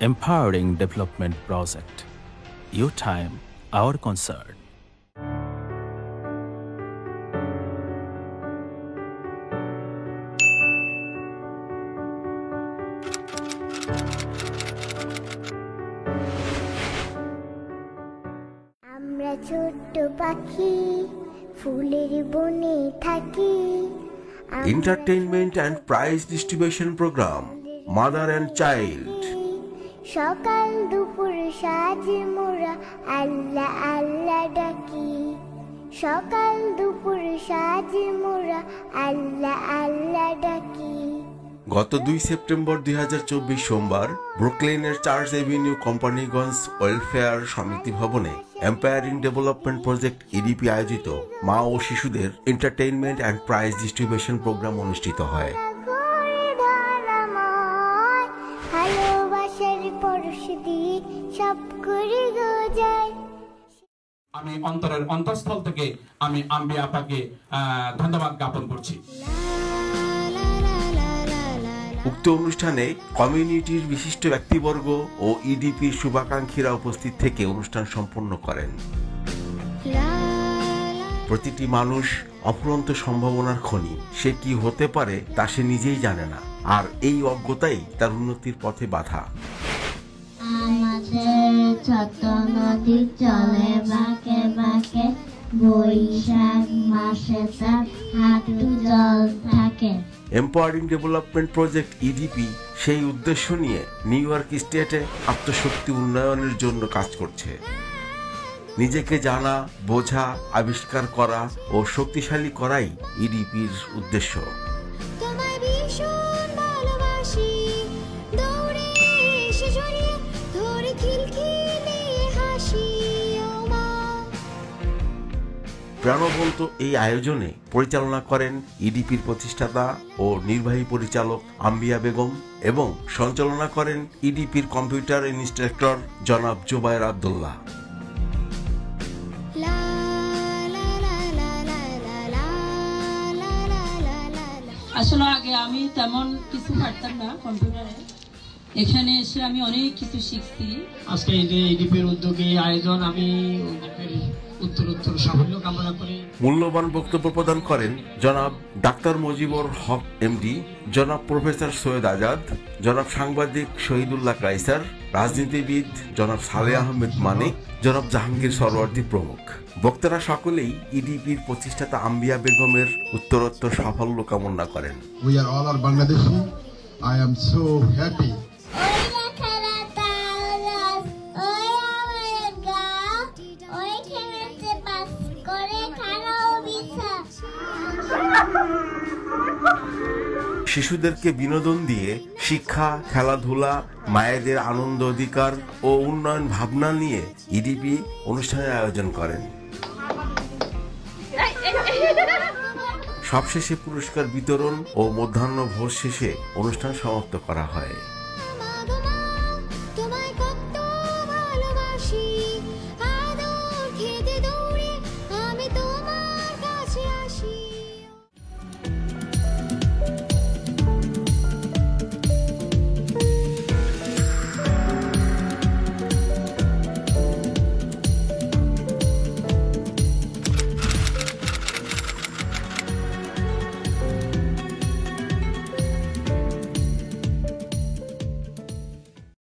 Empowering Development Project. Your time, our concern. আমরা ছোট্ট পাখি ফুলের বনে থাকি। Entertainment and prize distribution program, Mother and Child. সকাল দুপুর সাজে মোরা আল্লাহ আল্লাহ ডাকি। সকাল দুপুর সাজে মোরা আল্লাহ আল্লাহ ডাকি। গত 2 সেপ্টেম্বর 2024 সোমবার ব্রুকলিনের চার্চ এভিনিউ কোম্পানিগঞ্জ ওয়েলফেয়ার সমিতি ভবনে এম্পায়ারিং ডেভেলপমেন্ট প্রজেক্ট ইডিপি আয়োজিত মা ও শিশুদের entertainment and prize distribution programme অনুষ্ঠিত হয়। আমি অন্তরের অন্তঃস্থল থেকে আমি আম্বিয়া আপাকে ধন্যবাদ জ্ঞাপন করছি। উক্ত অনুষ্ঠানে কমিউনিটির বিশিষ্ট ব্যক্তিবর্গ ও ইডিপির শুভাকাঙ্ক্ষীরা উপস্থিত থেকে অনুষ্ঠান সম্পন্ন করেন। প্রতিটি মানুষ অফুরন্ত সম্ভাবনার খনি, সে কি হতে পারে তা সে নিজেই জানে না, আর এই অজ্ঞতাই তার উন্নতির পথে বাধা। আমাদের ছোট নদী চলে বাঁকে বাঁকে, বৈশাখ মাসে তার হাঁটু জল থাকে। এম্পাওয়ারিং ডেভেলপমেন্ট প্রজেক্ট ইডিপি সেই উদ্দেশ্য নিয়ে নিউ ইয়র্ক স্টেটে আত্মশক্তি উন্নয়নের জন্য কাজ করছে। নিজেকে জানা, বোঝা, আবিষ্কার করা ও শক্তিশালী করাই ইডিপির উদ্দেশ্য। প্রাণবন্ত এই আয়োজনে পরিচালনা করেন ইডিপির প্রতিষ্ঠাতা ও নির্বাহী পরিচালক আম্বিয়া বেগম এবং সঞ্চালনা করেন ইডিপির কম্পিউটার ইনস্ট্রাক্টর জনাব জুবায়ের আব্দুল্লাহ। আসলে আগে আমি তেমন কিছু পারতাম না কম্পিউটারে, এখানে এসে আমি অনেক কিছু শিখছি। আজকে এই যে ইডিপির উদ্যোগে আয়োজন, আমি উত্তরোত্তর সাফল্য কামনা করি। মূল্যবান বক্তব্য প্রদান করেন জনাব ডাক্তার মুজিবুর হক এমডি, জনাব প্রফেসর সৈয়দ আজাদ, জনাব সাংবাদিক শহীদুল্লাহ কাইসার, রাজনীতিবিদ জনাব সালেহ আহমেদ মানিক, জনাব জাহাঙ্গীর সরওয়ার্দী প্রমুখ। বক্তারা সকলেই ইডিপির প্রতিষ্ঠাতা আম্বিয়া বেগমের উত্তরোত্তর সাফল্য কামনা করেন। We are all are Bangladeshi. I am so happy. শিশুদেরকে বিনোদন দিয়ে শিক্ষা, খেলাধুলা, মায়েদের আনন্দ অধিকার ও উন্নয়ন ভাবনা নিয়ে ইডিপি অনুষ্ঠানের আয়োজন করেন। সবশেষে পুরস্কার বিতরণ ও মধ্যাহ্ন ভোজ শেষে অনুষ্ঠান সমাপ্ত করা হয়।